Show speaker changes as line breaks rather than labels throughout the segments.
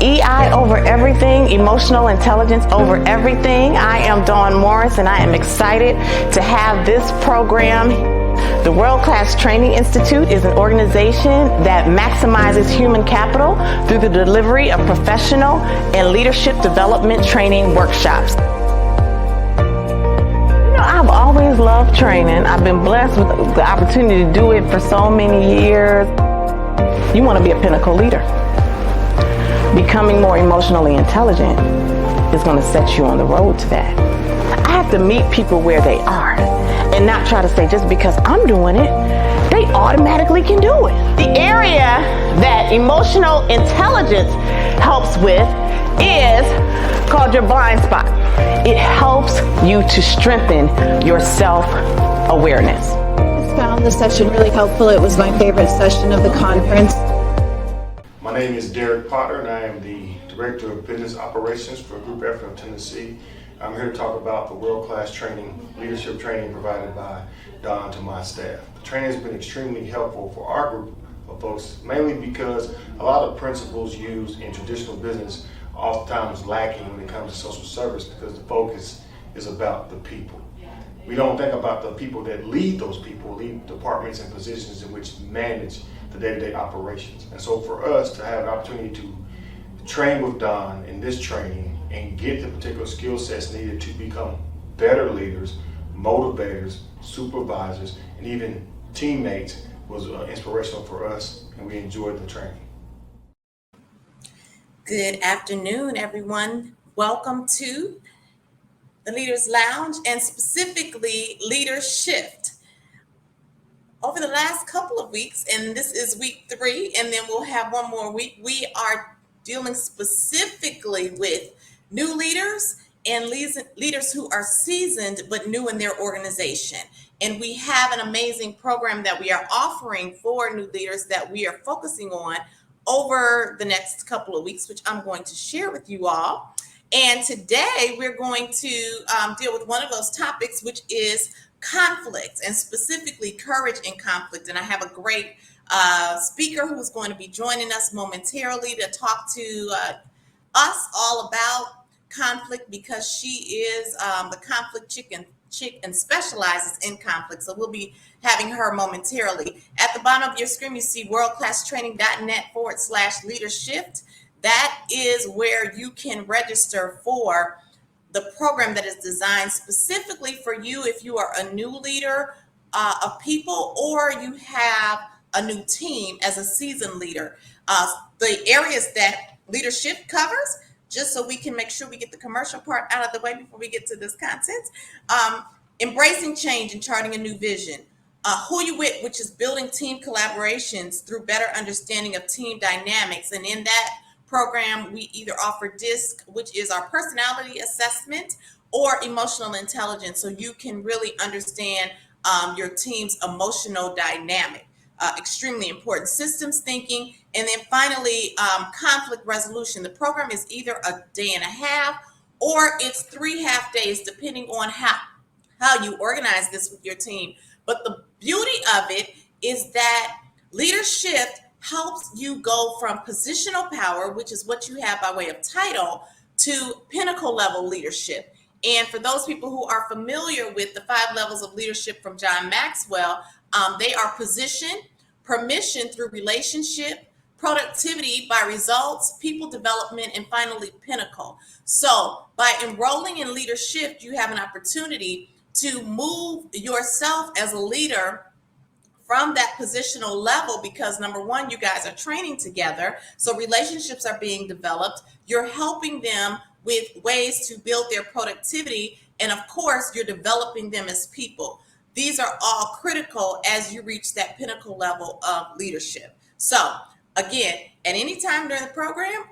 EI over everything, emotional intelligence over everything. I am Dawn Morris, and I am excited to have this program. The World Class Training Institute is an organization that maximizes human capital through the delivery of professional and leadership development training workshops. I've always loved training. I've been blessed with the opportunity to do it for so many years. You want to be a pinnacle leader. Becoming more emotionally intelligent is going to set you on the road to that. I have to meet people where they are and not try to say just because I'm doing it, they automatically can do it. The area that emotional intelligence helps with is called your blind spot. It helps you to strengthen your self-awareness.
I found the session really helpful. It was my favorite session of the conference.
My name is Derek Potter, and I am the Director of Business Operations for Group Effort of Tennessee. I'm here to talk about the world-class training, leadership training provided by Don to my staff. The training has been extremely helpful for our group of folks, mainly because a lot of principles used in traditional business are oftentimes lacking when it comes to social service because the focus is about the people. We don't think about the people that lead those people, lead departments and positions in which manage the day-to-day operations. And so for us to have an opportunity to train with Don in this training and get the particular skill sets needed to become better leaders, motivators, supervisors, and even teammates was inspirational for us, and we enjoyed the training.
Good afternoon, everyone. Welcome to the Leaders Lounge and specifically LeaderSHIFT. Over the last couple of weeks, and this is week 3, and then we'll have one more week, we are dealing specifically with new leaders and leaders who are seasoned but new in their organization. And we have an amazing program that we are offering for new leaders that we are focusing on over the next couple of weeks, which I'm going to share with you all. And today we're going to deal with one of those topics, which is conflict, and specifically courage in conflict. And I have a great speaker who's going to be joining us momentarily to talk to us all about conflict, because she is the conflict chick and specializes in conflict. So we'll be having her momentarily. At the bottom of your screen, you see worldclasstraining.net/LeaderSHIFT. That is where you can register for the program that is designed specifically for you if you are a new leader of people, or you have a new team as a seasoned leader. The areas that LeaderSHIFT covers, just so we can make sure we get the commercial part out of the way before we get to this content. Embracing change and charting a new vision. Who You With, which is building team collaborations through better understanding of team dynamics. And in that program, we either offer DISC, which is our personality assessment, or emotional intelligence, so you can really understand your team's emotional dynamic. Extremely important. Systems thinking. And then finally, conflict resolution. The program is either a day and a half or it's 3 half days, depending on how you organize this with your team. But the beauty of it is that LeaderSHIFT helps you go from positional power, which is what you have by way of title, to pinnacle level leadership. And for those people who are familiar with the 5 levels of leadership from John Maxwell, they are position, permission through relationship, productivity by results, people development, and finally pinnacle. So by enrolling in LeaderSHIFT, you have an opportunity to move yourself as a leader from that positional level, because number one, you guys are training together. So relationships are being developed. You're helping them with ways to build their productivity. And of course, you're developing them as people. These are all critical as you reach that pinnacle level of leadership. So again, at any time during the program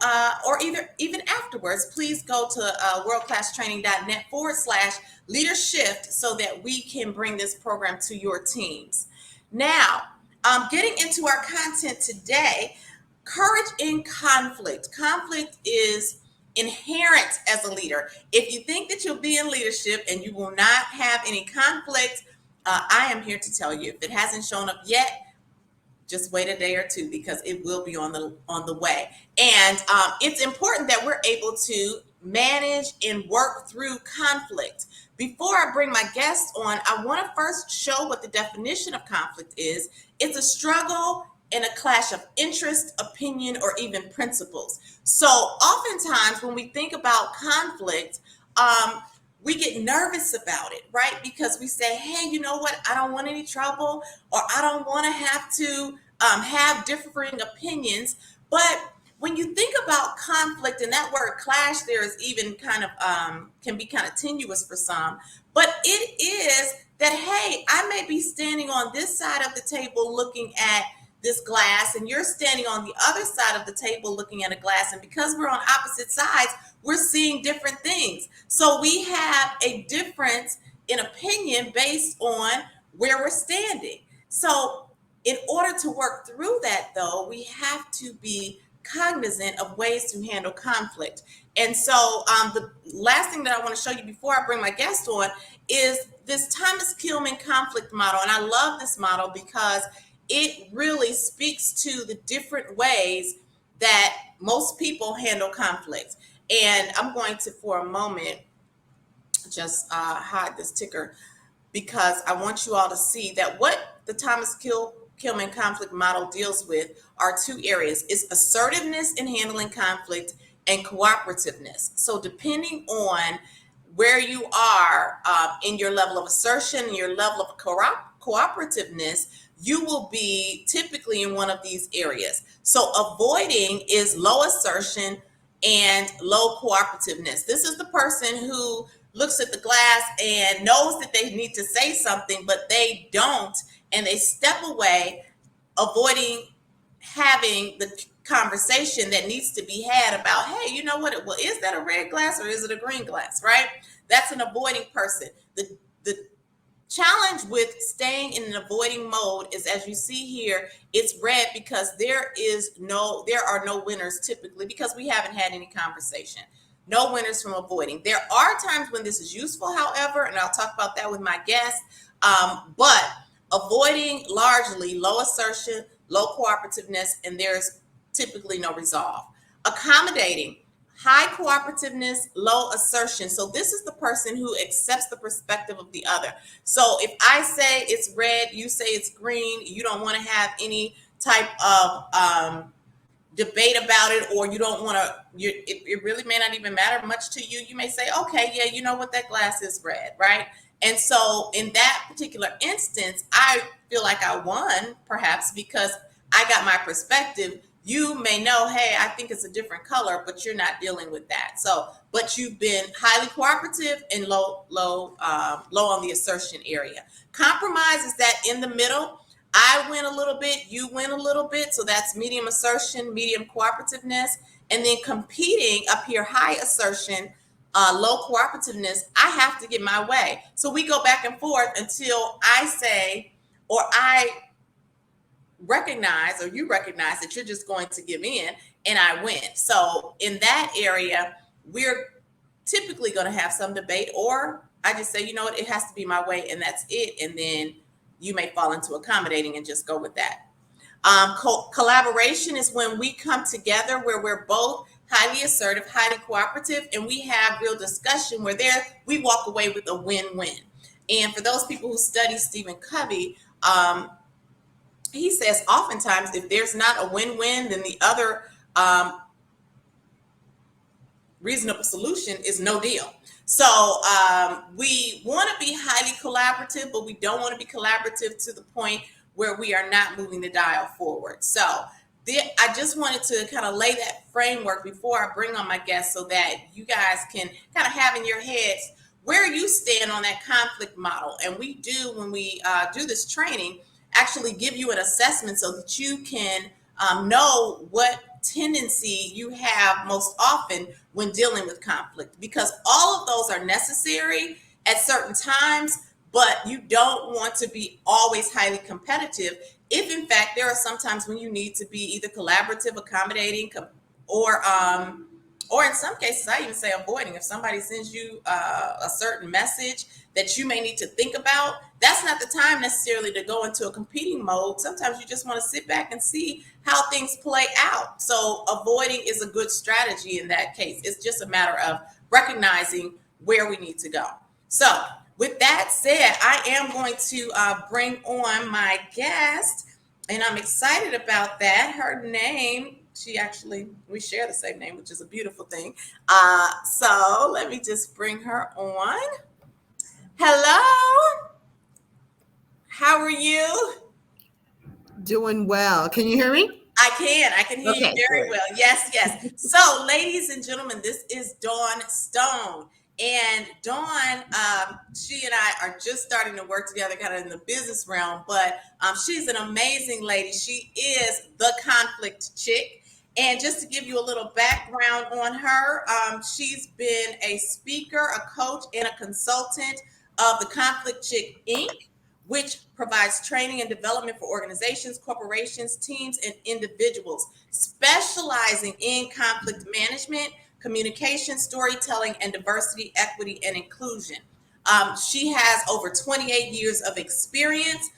or even afterwards, please go to worldclasstraining.net/LeaderSHIFT so that we can bring this program to your teams. Now, getting into our content today, courage in conflict. Conflict is inherent as a leader. If you think that you'll be in leadership and you will not have any conflict, I am here to tell you, if it hasn't shown up yet, just wait a day or two because it will be on the way. And it's important that we're able to manage and work through conflict. Before I bring my guest on, I want to first show what the definition of conflict is. It's a struggle and a clash of interest, opinion, or even principles. So oftentimes when we think about conflict, we get nervous about it, right? Because we say, hey, you know what? I don't want any trouble, or I don't want to have to have differing opinions. But when you think about conflict, and that word clash there is even kind of can be kind of tenuous for some, but it is that, hey, I may be standing on this side of the table looking at this glass, and you're standing on the other side of the table looking at a glass, and because we're on opposite sides, we're seeing different things. So we have a difference in opinion based on where we're standing. So in order to work through that, though, we have to be cognizant of ways to handle conflict. And so the last thing that I want to show you before I bring my guest on is this Thomas Kilmann conflict model. And I love this model because it really speaks to the different ways that most people handle conflict. And I'm going to, for a moment, just hide this ticker because I want you all to see that what the Thomas Kilmann conflict model deals with are two areas. It's assertiveness in handling conflict and cooperativeness. So depending on where you are in your level of assertion and your level of cooperativeness, you will be typically in one of these areas. So avoiding is low assertion and low cooperativeness. This is the person who looks at the glass and knows that they need to say something, but they don't, and they step away, avoiding having the conversation that needs to be had about, hey, you know what? Well, is that a red glass or is it a green glass, right? That's an avoiding person. The challenge with staying in an avoiding mode is, as you see here, it's red because there are no winners typically because we haven't had any conversation. No winners from avoiding. There are times when this is useful, however, and I'll talk about that with my guest. But avoiding largely low assertion, low cooperativeness, and there's typically no resolve. Accommodating, high cooperativeness, low assertion. So this is the person who accepts the perspective of the other. So if I say it's red, you say it's green, you don't want to have any type of debate about it, or you don't want to, it really may not even matter much to you. You may say, okay, yeah, you know what, that glass is red, right? And so in that particular instance, I feel like I won, perhaps because I got my perspective. You may know, hey, I think it's a different color, but you're not dealing with that. So, but you've been highly cooperative and low on the assertion area. Compromise is that in the middle. I win a little bit, you win a little bit. So that's medium assertion, medium cooperativeness. And then competing up here, high assertion, low cooperativeness. I have to get my way. So we go back and forth until I say, or I recognize, or you recognize that you're just going to give in and I win. So in that area, we're typically going to have some debate, or I just say, you know what, it has to be my way and that's it. And then you may fall into accommodating and just go with that. Collaboration is when we come together where we're both highly assertive, highly cooperative, and we have real discussion where we walk away with a win-win. And for those people who study Stephen Covey, he says oftentimes if there's not a win-win, then the other reasonable solution is no deal. So we want to be highly collaborative, but we don't want to be collaborative to the point where we are not moving the dial forward. So I just wanted to kind of lay that framework before I bring on my guest so that you guys can kind of have in your heads where you stand on that conflict model. And we do, when we do this training, actually give you an assessment so that you can know what tendency you have most often when dealing with conflict, because all of those are necessary at certain times, but you don't want to be always highly competitive. If in fact there are some times when you need to be either collaborative, accommodating, or in some cases I even say avoiding. If somebody sends you a certain message that you may need to think about, that's not the time necessarily to go into a competing mode. Sometimes you just want to sit back and see how things play out. So avoiding is a good strategy in that case. It's just a matter of recognizing where we need to go. So with that said, I am going to bring on my guest, and I'm excited about that. Her name, we share the same name, which is a beautiful thing. So let me just bring her on. Hello. How are you?
Doing well. Can you hear me?
I can hear
Okay,
you very
good.
well. Yes, yes. So, ladies and gentlemen, this is Dawn Stone. And Dawn, she and I are just starting to work together kind of in the business realm, but she's an amazing lady. She is the conflict chick. And just to give you a little background on her, she's been a speaker, a coach, and a consultant of the Conflict Chick Inc., which provides training and development for organizations, corporations, teams, and individuals, specializing in conflict management, communication, storytelling, and diversity, equity, and inclusion. She has over 28 years of experience.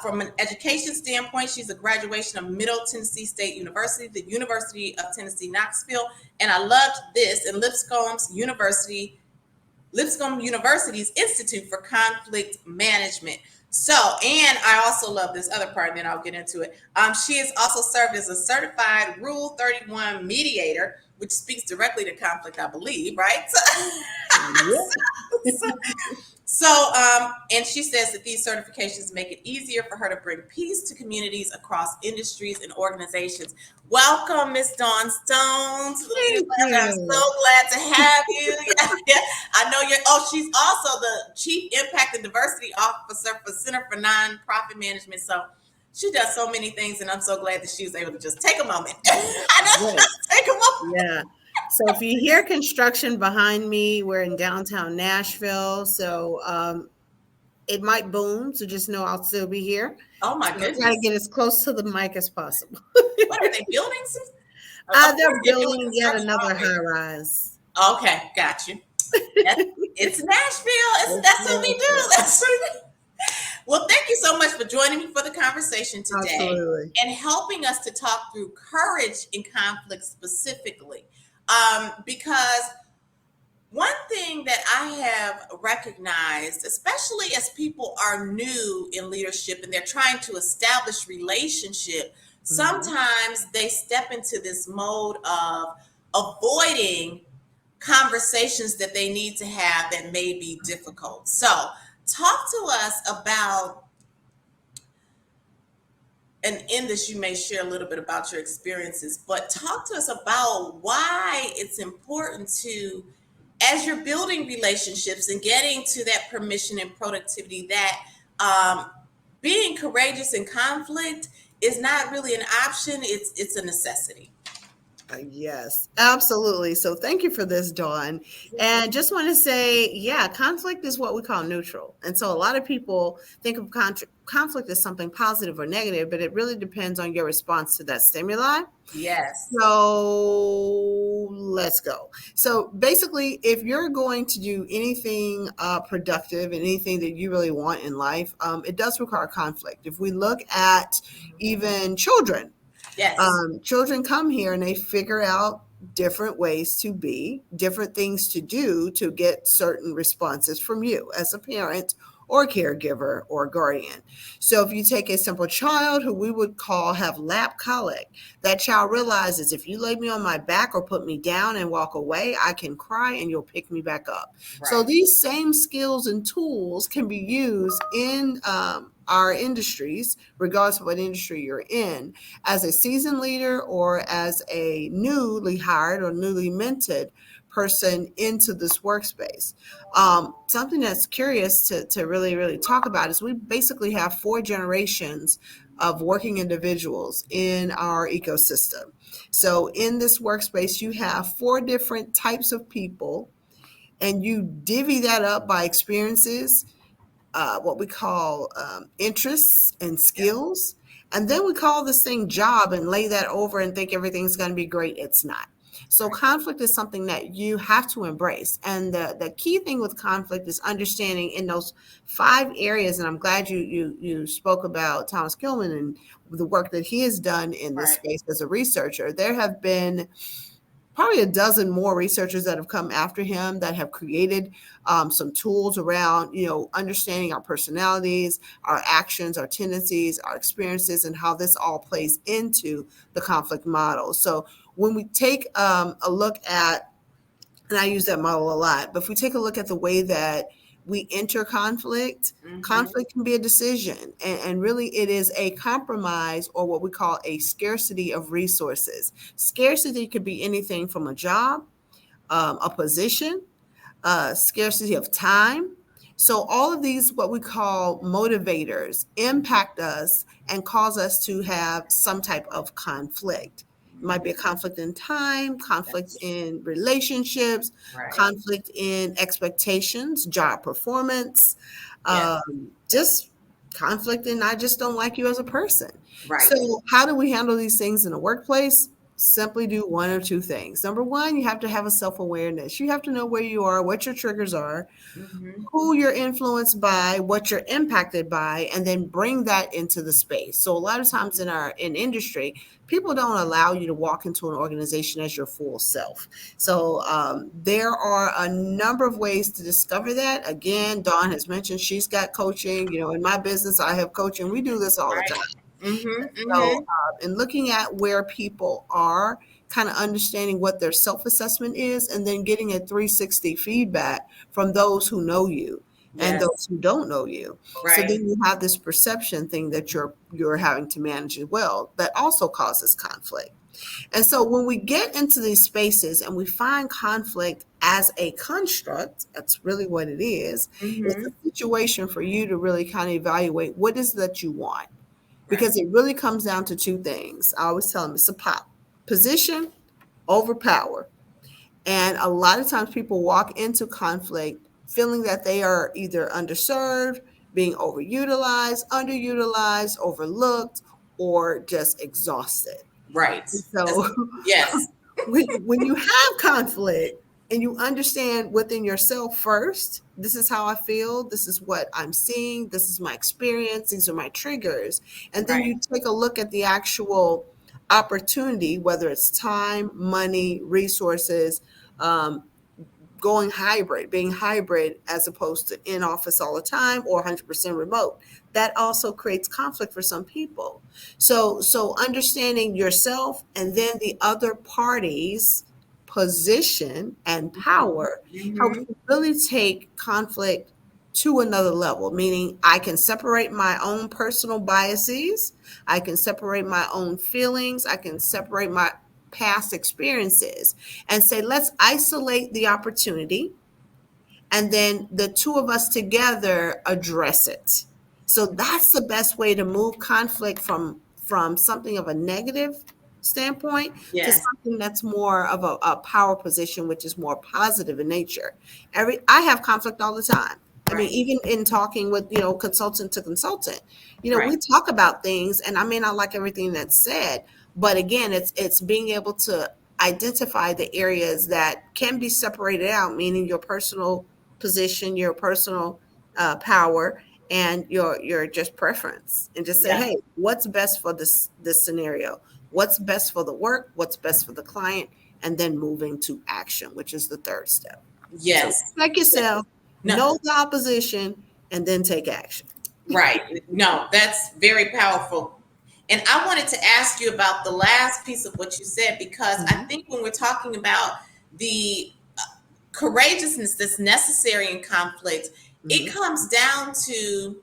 From an education standpoint, she's a graduation of Middle Tennessee State University, the University of Tennessee, Knoxville, and I loved this, and Lipscomb University's Institute for Conflict Management. So, and I also love this other part, and then I'll get into it. She has also served as a certified Rule 31 mediator, which speaks directly to conflict, I believe, right? And she says that these certifications make it easier for her to bring peace to communities across industries and organizations. Welcome, Miss Dawn Stone. I'm so glad to have you. Yeah, I know she's also the Chief Impact and Diversity Officer for Center for Nonprofit Management. So she does so many things, and I'm so glad that she was able to just take a moment. Take a moment.
Yeah. So if you hear construction behind me, we're in downtown Nashville. So it might boom. So just know I'll still be here.
Oh my goodness.
Try to get as close to the mic as possible.
What are they building?
They're building yet another high rise.
Okay, got you. It's Nashville. That's what we do. Well, thank you so much for joining me for the conversation today.
Absolutely.
And helping us to talk through courage in conflict specifically. Because one thing that I have recognized, especially as people are new in leadership and they're trying to establish relationship, sometimes they step into this mode of avoiding conversations that they need to have that may be difficult. So talk to us about, and in this you may share a little bit about your experiences, but talk to us about why it's important to, as you're building relationships and getting to that permission and productivity, that being courageous in conflict is not really an option, it's a necessity.
Yes, absolutely. So thank you for this, Dawn. And just want to say, yeah, conflict is what we call neutral. And so a lot of people think of conflict as something positive or negative, but it really depends on your response to that stimuli.
Yes.
So let's go. So basically, if you're going to do anything productive and anything that you really want in life, it does require conflict. If we look at even children,
yes,
children come here and they figure out different ways to be, different things to do to get certain responses from you as a parent or caregiver or guardian. So if you take a simple child who we would have lap colic, that child realizes if you lay me on my back or put me down and walk away, I can cry and you'll pick me back up. Right. So these same skills and tools can be used in our industries, regardless of what industry you're in, as a seasoned leader or as a newly hired or newly minted person into this workspace. Something that's curious to really, really talk about is we basically have 4 generations of working individuals in our ecosystem. So in this workspace, you have 4 different types of people, and you divvy that up by experiences, what we call interests and skills. And then we call this thing job and lay that over and think everything's going to be great. It's not. So conflict is something that you have to embrace. And the key thing with conflict is understanding in those 5 areas. And I'm glad you spoke about Thomas Gilman and the work that he has done in this space as a researcher. There have been probably a dozen more researchers that have come after him that have created some tools around, understanding our personalities, our actions, our tendencies, our experiences, and how this all plays into the conflict model. So when we take a look at, and I use that model a lot, but if we take a look at the way that we enter conflict, conflict can be a decision. And really it is a compromise, or what we call a scarcity of resources. Scarcity could be anything from a job, a position, scarcity of time. So all of these, what we call motivators, impact us and cause us to have some type of conflict. It might be a conflict in time, conflict in relationships, conflict in expectations, job performance, just conflict in I just don't like you as a person. So how do we handle these things in the workplace? Simply do one or two things. Number one, you have to have a self-awareness. You have to know where you are, what your triggers are, who you're influenced by, what you're impacted by, and then bring that into the space. So a lot of times in industry, people don't allow you to walk into an organization as your full self. So there are a number of ways to discover that. Again, Dawn has mentioned she's got coaching. In my business, I have coaching. We do this all the time. So in looking at where people are, kind of understanding what their self-assessment is, and then getting a 360 feedback from those who know you and those who don't know you. So then you have this perception thing that you're having to manage as well, that also causes conflict. And so when we get into these spaces and we find conflict as a construct, that's really what it is. It's a situation for you to really kind of evaluate what is that you want. Because it really comes down to 2 things. I always tell them it's a position over power. And a lot of times people walk into conflict feeling that they are either underserved, being overutilized, underutilized, overlooked, or just exhausted. So when you have conflict and you understand within yourself first, this is how I feel, this is what I'm seeing, this is my experience, these are my triggers. And then you take a look at the actual opportunity, whether it's time, money, resources, being hybrid as opposed to in office all the time or 100% remote. That also creates conflict for some people. So understanding yourself and then the other party's position and power helps you really take conflict to another level, meaning I can separate my own personal biases, I can separate my own feelings, I can separate my past experiences and say, let's isolate the opportunity, and then the 2 of us together address it. So that's the best way to move conflict from something of a negative standpoint to something that's more of a power position, which is more positive in nature. I have conflict all the time. I mean, even in talking with, consultant to consultant, we talk about things and I may not like everything that's said, but again, it's being able to identify the areas that can be separated out, meaning your personal position, your personal power, and your just preference, and just say, hey, what's best for this scenario? What's best for the work? What's best for the client? And then moving to action, which is the 3rd step. So like yourself, know the opposition, and then take action.
No, that's very powerful. And I wanted to ask you about the last piece of what you said, because I think when we're talking about the courageousness that's necessary in conflict, it comes down to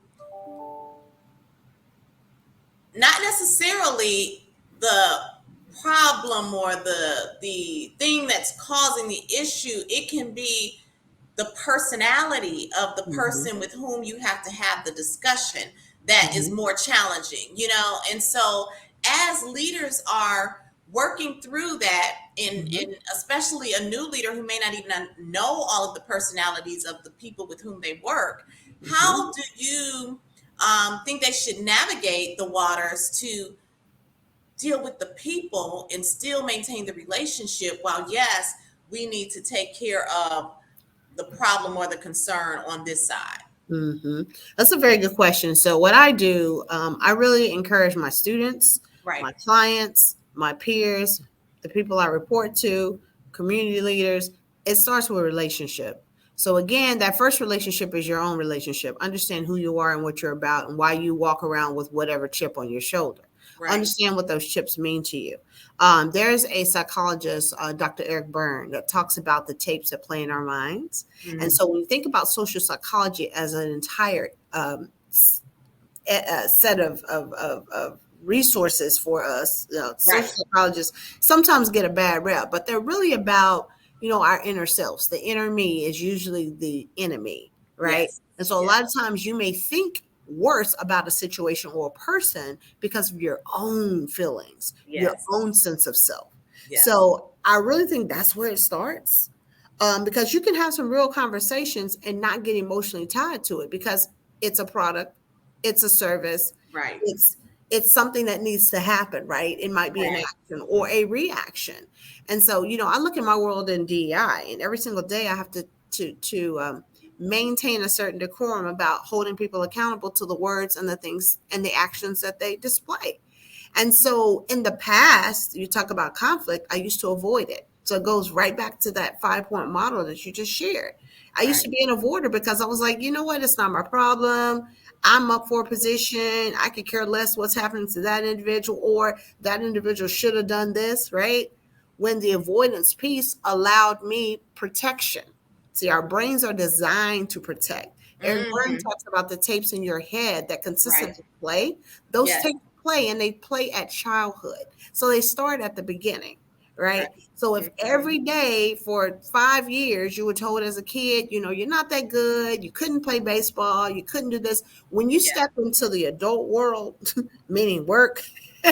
not necessarily the problem or the thing that's causing the issue. It can be the personality of the person with whom you have to have the discussion that is more challenging, and so as leaders are working through that, in especially a new leader who may not even know all of the personalities of the people with whom they work, how do you think they should navigate the waters to deal with the people and still maintain the relationship while, yes, we need to take care of the problem or the concern on this side?
Hmm. That's a very good question. So what I do, I really encourage my students,
Right.
my clients, my peers, the people I report to, community leaders. It starts with a relationship. So again, that first relationship is your own relationship. Understand who you are and what you're about and why you walk around with whatever chip on your shoulder.
Right.
Understand what those chips mean to you. There's a psychologist, Dr. Eric Byrne, that talks about the tapes that play in our minds.
Mhm.
And so when you think about social psychology as an entire set of resources for us, social
Right.
psychologists sometimes get a bad rep, but they're really about, our inner selves. The inner me is usually the enemy, right?
Yes.
And so a
Yes.
lot of times you may think worse about a situation or a person because of your own feelings, your
Yes.
own sense of self.
Yes.
So I really think that's where it starts. Because you can have some real conversations and not get emotionally tied to it because it's a product, it's a service,
Right.
it's something that needs to happen, right? It might be an
Right.
action or a reaction. And so, I look at my world in DEI, and every single day I have to maintain a certain decorum about holding people accountable to the words and the things and the actions that they display. And so in the past, you talk about conflict, I used to avoid it. So it goes right back to that 5-point model that you just shared. I used to be an avoider because I was like, you know what? It's not my problem. I'm up for a position. I could care less what's happening to that individual, or that individual should have done this, right? When the avoidance piece allowed me protection. See, our brains are designed to protect. Eric Byrne
Mhm.
talks about the tapes in your head that
Right.
consistently play. Those
Yes.
tapes play, and they play at childhood. So they start at the beginning, right?
Right.
So if every day for 5 years you were told as a kid, you're not that good, you couldn't play baseball, you couldn't do this. When you
Yeah.
step into the adult world, meaning work,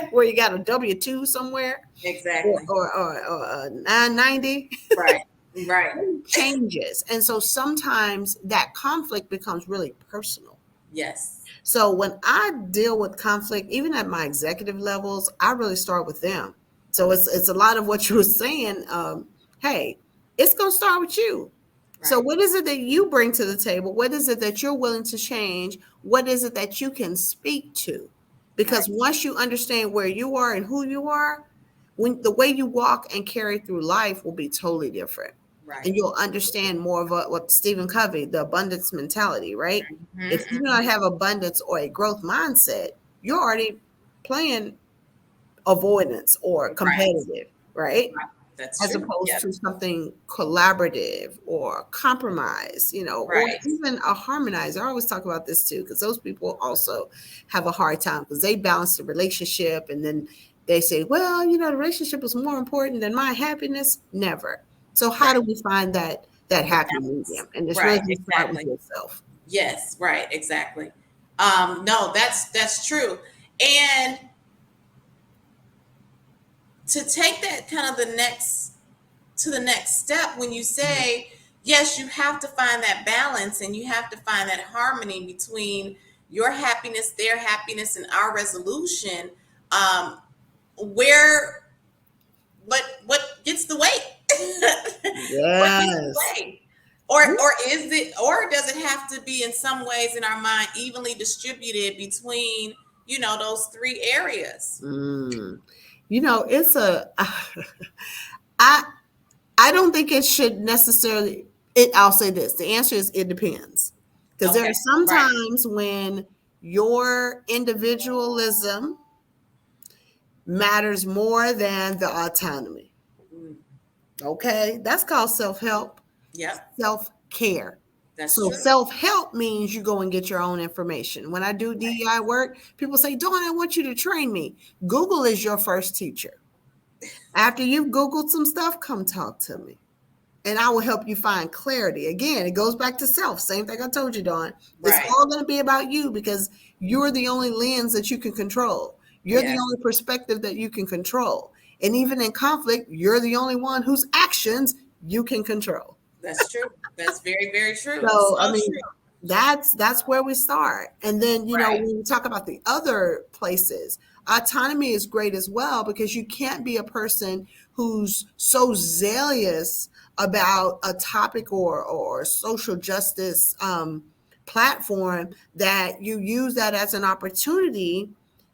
where you got a W-2 somewhere,
Exactly.
or 990,
Right. Right.
changes. And so sometimes that conflict becomes really personal.
Yes.
So when I deal with conflict, even at my executive levels, I really start with them. So it's a lot of what you were saying. Hey, it's going to start with you. So
Right.
what is it that you bring to the table? What is it that you're willing to change? What is it that you can speak to? Because
Right.
once you understand where you are and who you are, when the way you walk and carry through life will be totally different.
Right.
And you'll understand more of what Stephen Covey, the abundance mentality, right? If you do
Mhm.
not have abundance or a growth mindset, you're already playing avoidance or
Right.
competitive, right?
Right. That's
As
true.
opposed
Yep.
to something collaborative or compromise, or
Right.
even a harmonizer. I always talk about this too, because those people also have a hard time because they balance the relationship and then they say, well, the relationship is more important than my happiness. Never. So how do
Right.
we find that happy medium? And it's really
Right.
going to start with
Exactly.
yourself.
Yes. Right. Exactly. No, that's true. And to take that kind of the next step, when you say, yes, you have to find that balance and you have to find that harmony between your happiness, their happiness, and our resolution. Where what gets the weight? What gets the
Yes.
weight? Or does it have to be in some ways in our mind evenly distributed between, those three areas?
It's I I don't think it should necessarily. I'll say this. The answer is it depends, because there
Okay.
are some
Right.
times when your individualism matters more than the autonomy.
Mm.
Okay, that's called self-help,
Yep.
self-care.
That's
So
true.
self-help means you go and get your own information. When I do DEI work, people say, Dawn, I want you to train me. Google is your first teacher. After you've Googled some stuff, come talk to me. And I will help you find clarity. Again, it goes back to self. Same thing I told you, Dawn. It's
Right.
all going to be about you because you're the only lens that you can control. You're the
Yes.
only perspective that you can control. And even in conflict, you're the only one whose actions you can control.
That's true. That's very, very true.
So, I
So
mean,
true.
that's where we start. And then,
Right.
when we talk about the other places, autonomy is great as well, because you can't be a person who's so zealous about a topic or social justice platform that you use that as an opportunity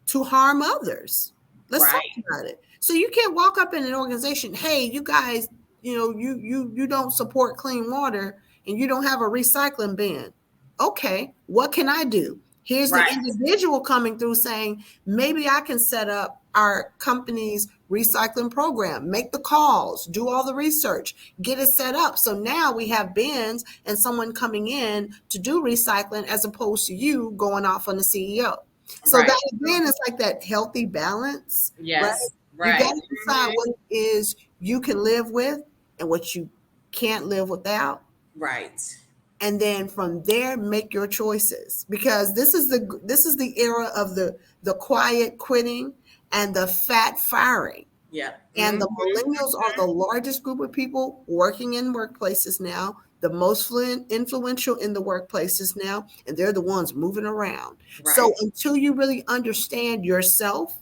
to harm others. Let's talk
Right.
about it. So you can't walk up in an organization, hey, you guys, you don't support clean water and you don't have a recycling bin. Okay, what can I do? Here's the
Right.
individual coming through saying, maybe I can set up our company's recycling program, make the calls, do all the research, get it set up. So now we have bins and someone coming in to do recycling as opposed to you going off on the CEO. So
Right.
that again is like that healthy balance, right?
Yes.
You
Right.
got to decide what it is you can live with and what you can't live without.
Right.
And then from there, make your choices, because this is the era of the quiet quitting and the fat firing.
Yeah.
And the
Mhm.
millennials are the largest group of people working in workplaces now, the most influential in the workplaces now, and they're the ones moving around. So
Right.
until you really understand yourself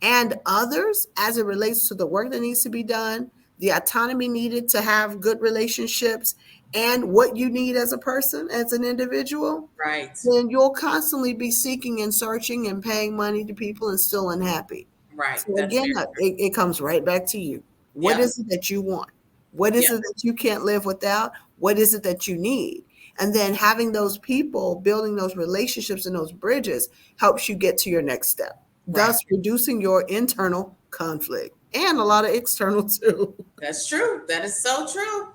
and others as it relates to the work that needs to be done, the autonomy needed to have good relationships, and what you need as a person, as an individual,
Right.
then you'll constantly be seeking and searching and paying money to people and still unhappy.
Right.
So
That's
again,
very true.
it comes right back to you. What
Yep.
is it that you want? What is
Yep.
it that you can't live without? What is it that you need? And then having those people, building those relationships and those bridges helps you get to your next step,
Right.
thus reducing your internal conflict and a lot of external too.
That's true. That is so true.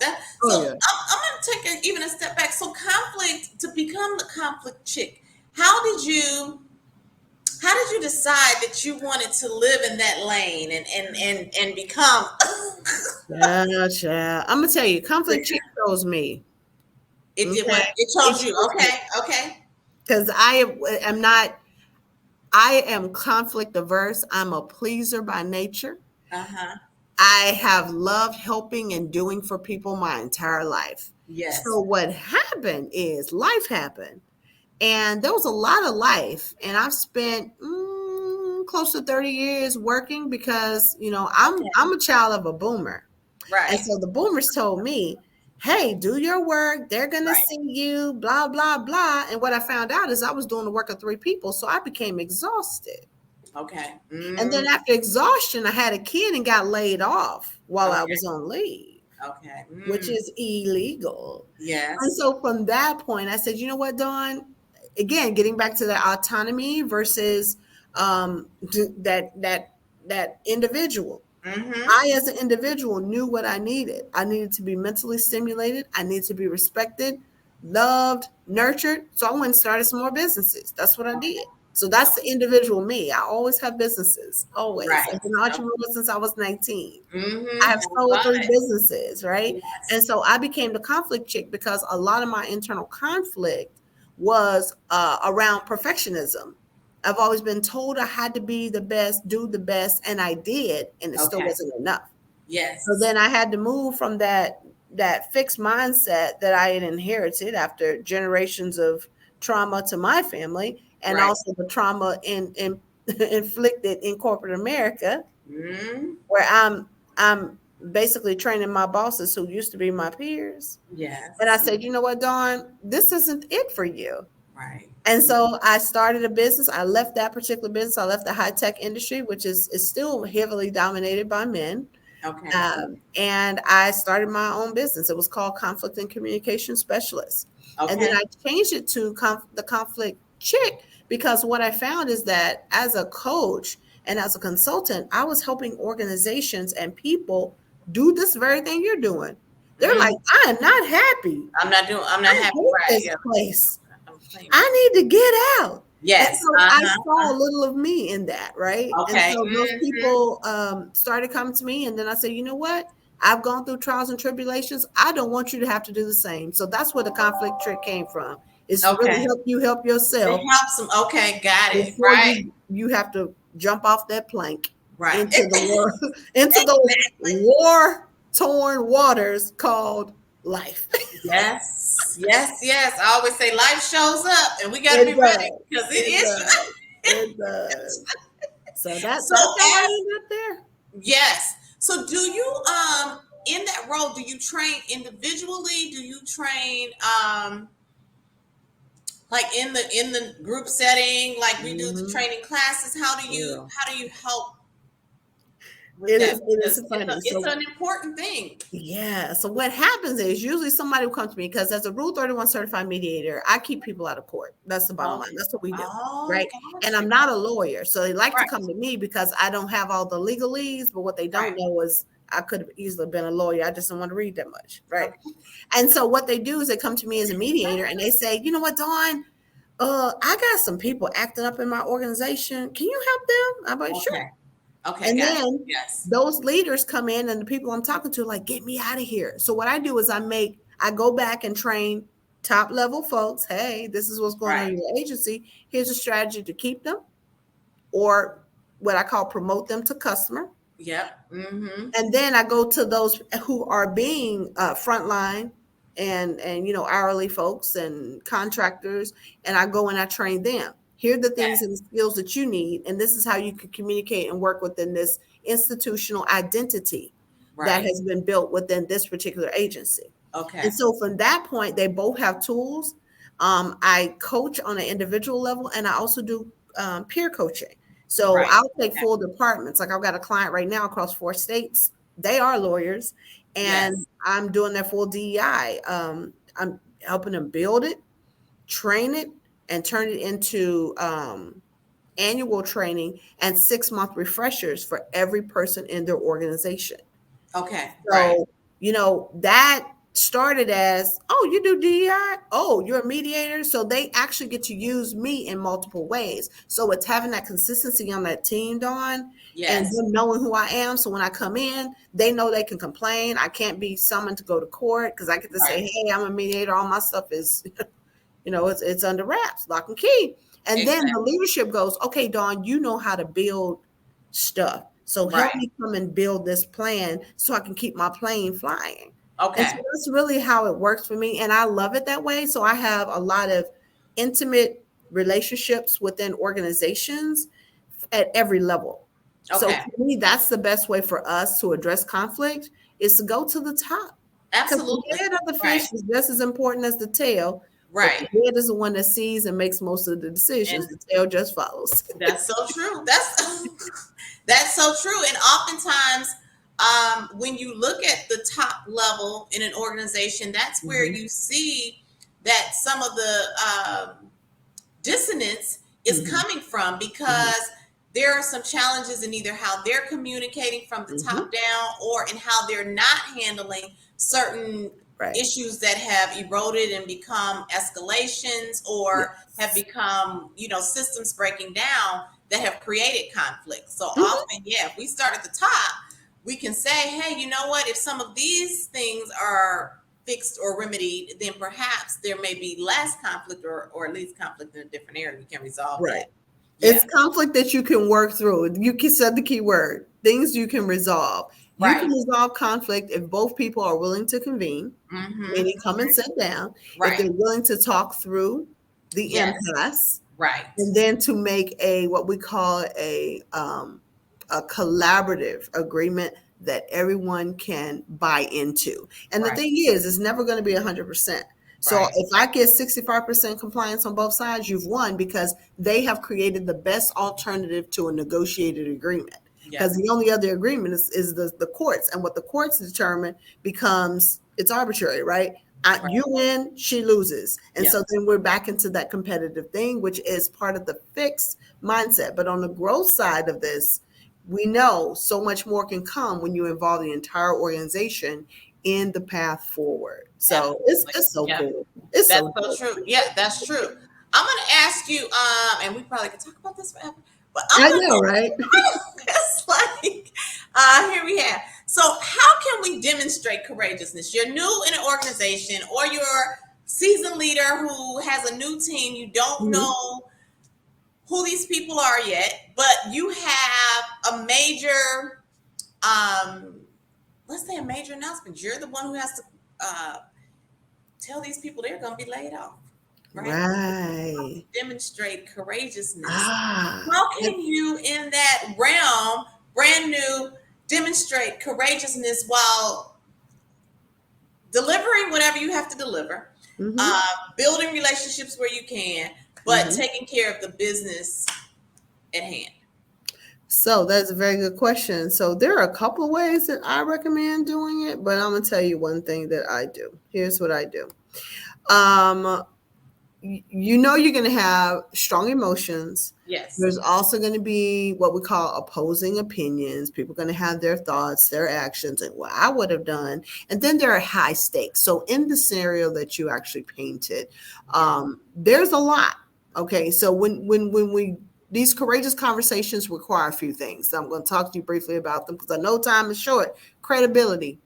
Oh
So
yeah.
I'm going to take even a step back. So conflict, to become the conflict chick, how did you decide that you wanted to live in that lane and become
Yeah. I'm gonna tell you, conflict chick chose me. Okay.
it
It
chose you.
chose me
Okay.
because am not. I am conflict averse. I'm a pleaser by nature.
Uh-huh.
I have loved helping and doing for people my entire life.
Yes.
So what happened is life happened, and there was a lot of life, and I've spent close to 30 years working because
Okay.
I'm a child of a boomer. And
Right.
so the boomers told me, hey, do your work. They're going to
Right.
see you, blah, blah, blah. And what I found out is I was doing the work of 3 people. So I became exhausted.
Okay.
And then after exhaustion, I had a kid and got laid off while I
Okay.
was on leave,
Okay.
which is illegal.
Yes.
And so from that point, I said, you know what, Dawn? Again, getting back to that autonomy versus that individual.
Mm-hmm.
I, as an individual, knew what I needed. I needed to be mentally stimulated. I needed to be respected, loved, nurtured. So I went and started some more businesses. That's what I did. So that's the individual me. I always have businesses, always.
Right.
I've been an entrepreneur since I was 19.
Mm-hmm.
I have
I
sold
love
3
it.
businesses, right?
Yes.
And so I became the conflict chick because a lot of my internal conflict was around perfectionism. I've always been told I had to be the best, do the best, and I did, and it still
Okay.
wasn't enough.
Yes.
So then I had to move from that fixed mindset that I had inherited after generations of trauma to my family, and
Right.
also the trauma inflicted in corporate America,
Mm-hmm.
where I'm basically training my bosses who used to be my peers.
Yes.
And I said, you know what, Dawn, this isn't it for you.
Right.
And so I started a business. I left that particular business. I left the high tech industry, which is still heavily dominated by men.
Okay.
And I started my own business. It was called Conflict and Communication Specialist. And then
Okay.
I changed it to the Conflict Chick, because what I found is that as a coach and as a consultant, I was helping organizations and people do this very thing you're doing. They're like, I am not happy.
I'm not
I
happy.
hate
Right.
this
Yeah.
place.
I'm playing.
I need to get out.
Yes.
And so I saw a little of me in that, right?
Okay.
And so those people started coming to me, and then I said, you know what? I've gone through trials and tribulations. I don't want you to have to do the same. So that's where the conflict trick came from. It's to really
Okay.
help you help yourself
It helps them. Okay. Got it.
before
Right.
you have to jump off that plank
Right.
into the war, into those war-torn waters called life.
Yes. Yes. I always say life shows up, and we got to be ready because it is.
It does. So
So
that's how I
as
ended up there.
yes. So do you in that role, do you train individually? Do you train like in the group setting, like we do the
Mhm.
training classes?
Yeah.
How do you help with
It
that?
is. It
Because
is funny.
it's
So
an important thing.
yeah. So what happens is usually somebody will come to me because as a Rule 31 certified mediator, I keep people out of court. That's the bottom line.
Okay.
That's what we do.
Oh,
Right. And
got
I'm
you.
not a lawyer. So they like to
Right,
come to me because I don't have all the legalese, but what they don't
right.
know is I could have easily been a lawyer. I just don't want to read that much. Right.
Okay.
And so what they do is they come to me as a mediator and they say, you know what, Dawn, I got some people acting up in my organization. Can you help them? I'm like, sure.
Okay. Okay,
And
got you.
then
Yes.
those leaders come in and the people I'm talking to like, get me out of here. So what I do is I go back and train top level folks. Hey, this is what's going on
Right.
in your agency. Here's a strategy to keep them or what I call promote them to customer.
Yep. Mm-hmm.
And then I go to those who are being frontline and hourly folks and contractors, and I go and I train them. Here are the things and
Yes.
the skills that you need, and this is how you can communicate and work within this institutional identity that
Right.
has been built within this particular agency. And
Okay.
so from that point, they both have tools. I coach on an individual level, and I also do peer coaching. So
Right.
I'll take
Okay.
full departments. Like I've got a client right now across 4 states. They are lawyers, and
Yes.
I'm doing their full DEI. I'm helping them build it, train it, and turn it into annual training and 6-month refreshers for every person in their organization.
Okay. Right.
So, that started as, oh, you do DEI? Oh, you're a mediator. So they actually get to use me in multiple ways. So it's having that consistency on that team, Dawn, and
Yes.
them knowing who I am. So when I come in, they know they can complain. I can't be summoned to go to court because I get to
Right.
say, hey, I'm a mediator. All my stuff is, it's under wraps, lock and key. And then the
Exactly.
leadership goes, okay, Dawn, you know how to build stuff. So help
Right.
me come and build this plan so I can keep my plane flying. And so
Okay.
that's really how it works for me. And I love it that way. So I have a lot of intimate relationships within organizations at every level. So
Okay.
to me, that's the best way for us to address conflict is to go to the top. Because the
Absolutely.
head of the
Right.
fish is just as important as the tail, but
Right.
the head is the one that sees and makes most of the decisions.
And
The tail just follows.
that's so true. That's that's so true. And oftentimes, when you look at the top level in an organization, that's where
Mhm,
you see that some of the dissonance is
mhm,
coming from
mhm,
because there are some challenges in either how they're communicating from the
mhm.
top down or in how they're not handling certain
Right.
issues that have eroded and become escalations or have
Yes.
become, systems breaking down that have created conflict. So
Mhm.
often, yeah, if we start at the top, we can say, hey, you know what, if some of these things are fixed or remedied, then perhaps there may be less conflict or at least conflict in a different area. We can resolve
Right.
that. Yeah.
It's conflict that you can work through. You can said the key word, things you can resolve. You can
Right.
resolve conflict if both people are willing to convene,
Mm-hmm.
meaning come and sit down, if
Right.
they're willing to talk through the
Yes.
impasse,
Right.
and then to make what we call a collaborative agreement that everyone can buy into. And the
Right.
thing is, it's never going to be 100%. So
Right.
if I get 65% compliance on both sides, you've won because they have created the best alternative to a negotiated agreement. Because
Yes.
the only other agreement is the courts, and what the courts determine becomes it's arbitrary, right? You
Right.
win, she loses. And
Yes.
so then we're back into that competitive thing, which is part of the fixed mindset. But on the growth side of this, we know so much more can come when you involve the entire organization in the path forward. So
Absolutely.
it's so
Yeah.
cool. It's
That's
so
so
good.
true. Yeah, that's true. I'm gonna ask you, and we probably could talk about this forever, but I'm
I
gonna
know, right?
it's like here we have. So how can we demonstrate courageousness? You're new in an organization or you're a seasoned leader who has a new team. You don't
Mhm.
know who these people are yet, but you have a major, let's say a major announcement. You're the one who has to tell these people they're going to be laid off.
Right.
Demonstrate courageousness.
Ah.
How can you, in that realm, brand new, demonstrate courageousness while delivering whatever you have to deliver,
Mm-hmm.
building relationships where you can, but
Mm-hmm.
taking care of the business at hand?
So that's a very good question. So there are a couple of ways that I recommend doing it, but I'm gonna tell you one thing that I do. Here's what I do. Um, you know you're going to have strong emotions.
Yes.
There's also going to be what we call opposing opinions. People are going to have their thoughts, their actions, and what I would have done. And then there are high stakes. So in the scenario that you actually painted, there's a lot. Okay, so when we these courageous conversations require a few things. So I'm going to talk to you briefly about them because I know time is short. Credibility.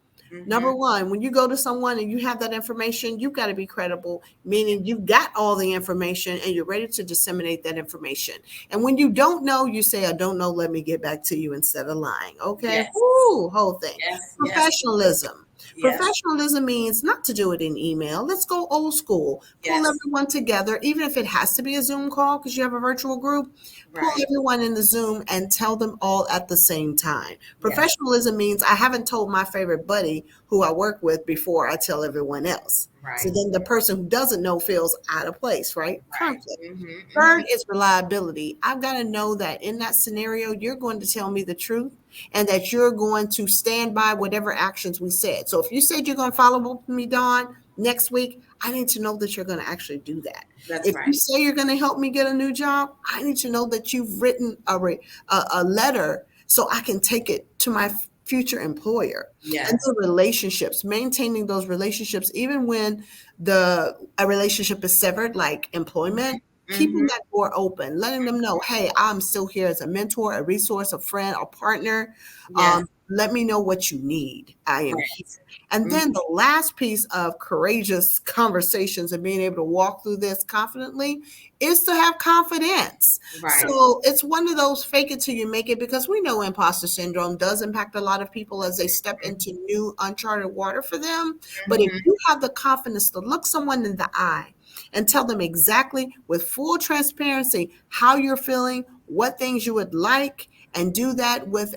Number one, when you go to someone and you have that information, you've got to be credible, meaning you've got all the information and you're ready to disseminate that information. And when you don't know, you say, I don't know, let me get back to you instead of lying. Okay.
Yes.
Woo, whole thing.
Yes.
Professionalism.
Yes.
Professionalism means not to do it in email. Let's go old school. Pull
Yes.
everyone together, even if it has to be a Zoom call because you have a virtual group. Pull
Right.
everyone in the Zoom and tell them all at the same time. Professionalism means I haven't told my favorite buddy who I work with before I tell everyone else.
Right.
So then the person who doesn't know feels out of place, right? Conflict.
Mm-hmm.
Third is reliability. I've got to know that in that scenario, you're going to tell me the truth and that you're going to stand by whatever actions we said. So if you said you're going to follow up with me, Dawn, next week, I need to know that you're going to actually do that.
That's
if
right.
you say you're going to help me get a new job, I need to know that you've written a letter so I can take it to my future employer.
Yes.
And the relationships, maintaining those relationships, even when a relationship is severed, like employment, keeping that door open, letting them know, hey, I'm still here as a mentor, a resource, a friend, a partner.
Yes.
Let me know what you need. I am
Right.
here. And then the last piece of courageous conversations and being able to walk through this confidently is to have confidence.
Right.
So it's one of those fake it till you make it, because we know imposter syndrome does impact a lot of people as they step into new uncharted water for them. But if you have the confidence to look someone in the eye and tell them exactly with full transparency how you're feeling, what things you would like, and do that with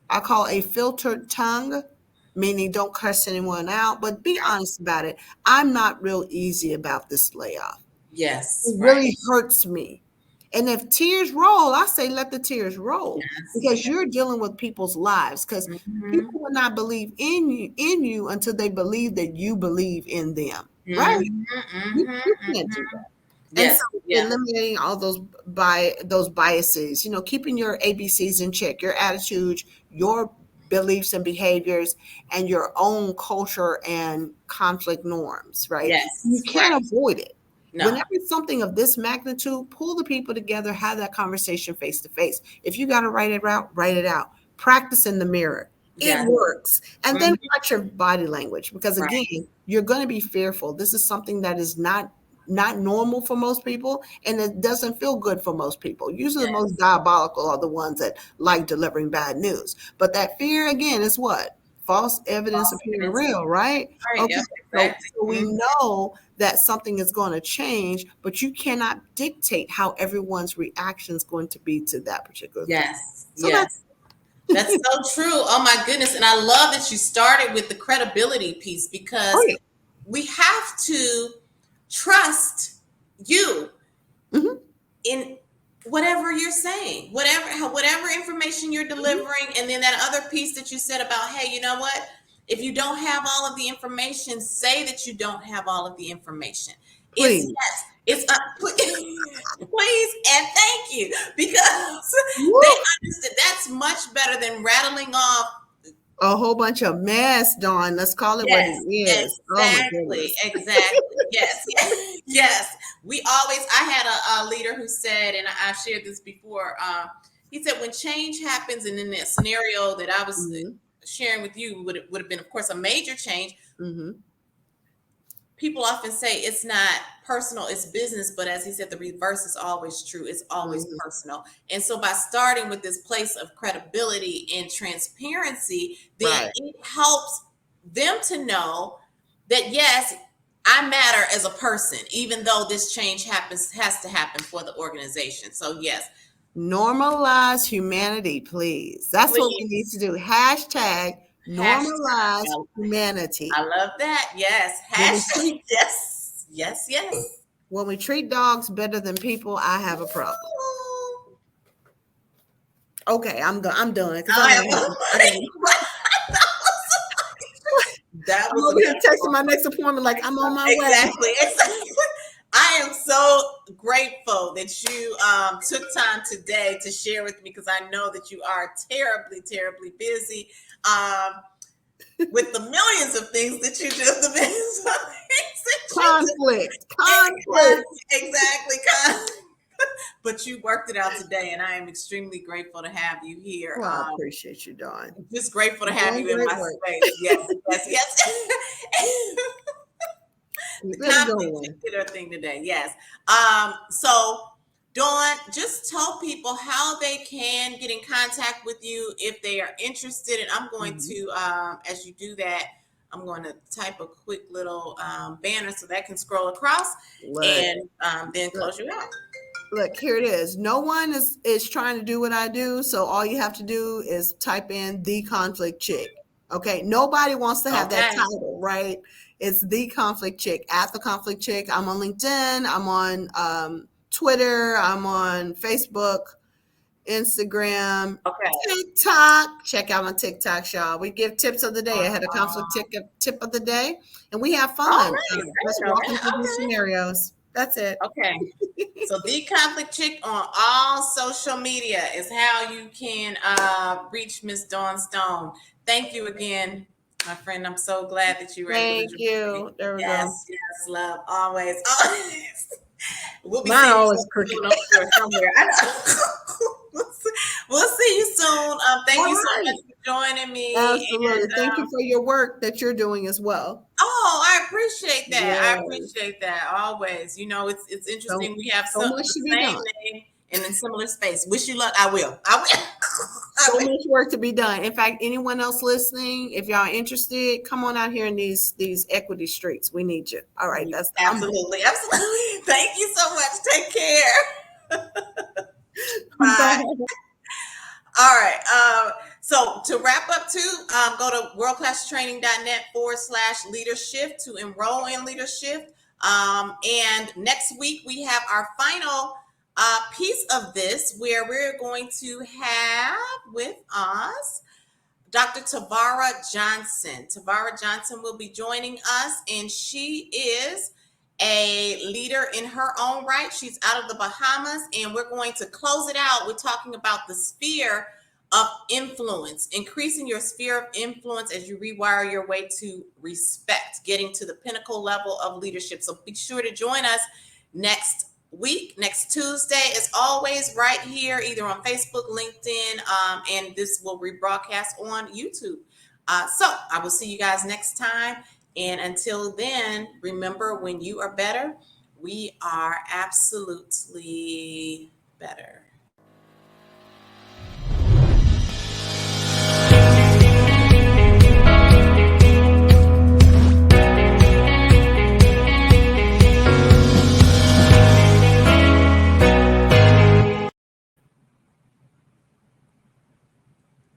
I call a filtered tongue, meaning don't curse anyone out, but be honest about it. I'm not real easy about this layoff.
Yes.
It really hurts me. And if tears roll, I say let the tears roll, because you're dealing with people's lives, because people will not believe in you until they believe that you believe in them. Right? You can't do that. And
Yes.
so eliminating all those biases, keeping your ABCs in check, your attitudes, your beliefs and behaviors, and your own culture and conflict norms, right?
Yes.
You can't avoid it.
No.
Whenever it's something of this magnitude, pull the people together, have that conversation face to face. If you got to write it out, write it out. Practice in the mirror. It works. And then watch your body language, because again, you're going to be fearful. This is something that is not normal for most people, and it doesn't feel good for most people. Usually the most diabolical are the ones that like delivering bad news. But that fear, again, is what? False evidence appearing real, right? Okay. So we know that something is going to change, but you cannot dictate how everyone's reaction is going to be to that particular thing. So
That's so true. Oh my goodness. And I love that you started with the credibility piece, because we have to trust you in whatever you're saying, whatever information you're delivering. And then that other piece that you said about, hey, you know what? If you don't have all of the information, say that you don't have all of the information.
Please.
Please and thank you, because they understand. That's much better than rattling off
a whole bunch of mess, Dawn. Let's call it what it is.
Exactly. Yes. I had a leader who said, and I've shared this before, he said, when change happens, and in that scenario that I was sharing with you would have been, of course, a major change. People often say it's not personal, it's business. But as he said, the reverse is always true. It's always personal. And so by starting with this place of credibility and transparency, then it helps them to know that, yes, I matter as a person, even though this change has to happen for the organization. So yes,
Normalize humanity, please. That's what we need
please.
to do. Hashtag normalize
Hashtag.
humanity.
I love that. Yes.
When we
Hashtag.
treat
Yes. Yes. Yes.
when we treat dogs better than people, I have a problem. Okay, I'm done. I'm done because I
I
know
am. That
I'm
was
over here
a
texting my next appointment like I'm on my way.
exactly. I am so grateful that you took time today to share with me, because I know that you are terribly, terribly busy with the millions of things that you do. The millions of things that you
Conflict.
do. Exactly. But you worked it out today, and I am extremely grateful to have you here.
Well, I appreciate you, Dawn.
Just grateful to
You're
have
doing
you in
great
my
work.
space. Yes, yes, yes. The
Keep it
conflict
going.
did her thing today. Yes. So Dawn, just tell people how they can get in contact with you if they are interested. And I'm going to, as you do that, I'm going to type a quick little banner so that can scroll across and then close you out.
Look, here it is. No one is trying to do what I do. So all you have to do is type in the conflict chick. Okay. Nobody wants to have that title, right? It's the conflict chick, at the conflict chick. I'm on LinkedIn. I'm on Twitter. I'm on Facebook, Instagram, TikTok. Check out my TikTok, y'all. We give tips of the day. I had a conflict tip of the day, and we have fun. Let's walk through these scenarios. That's it.
Okay. So the conflict chick on all social media is how you can reach Miss Dawn Stone. Thank you again, my friend. I'm so glad that you were able to join me.
Thank you. There we go.
Yes, love. Always, always. We'll be
Mine
seeing
always
you
crooked.
soon somewhere. We'll see you soon. Thank you so much for joining me.
Absolutely.
And,
thank you for your work that you're doing as well.
Oh, I appreciate that.
Yes.
I appreciate that always. You know, it's interesting.
So-
We have
so much
the
to be
same
done.
name and in similar space. Wish you luck. I will. I will.
So much work to be done. In fact, anyone else listening, if y'all are interested, come on out here in these equity streets. We need you. All right. That's
absolutely. Thank you so much. Take care. Bye. All right. So to wrap up too, go to worldclasstraining.net/LeaderSHIFT to enroll in LeaderSHIFT. And next week we have our final piece of this, where we're going to have with us Dr. Tavara Johnson. Tavara Johnson will be joining us, and she is a leader in her own right. She's out of the Bahamas, and we're going to close it out. We're talking about the sphere of influence, increasing your sphere of influence as you rewire your way to respect, getting to the pinnacle level of leadership. So be sure to join us next week, next Tuesday, as always, right here, either on Facebook, LinkedIn, and this will rebroadcast on YouTube. So I will see you guys next time. And until then, remember, when you are better, we are absolutely better.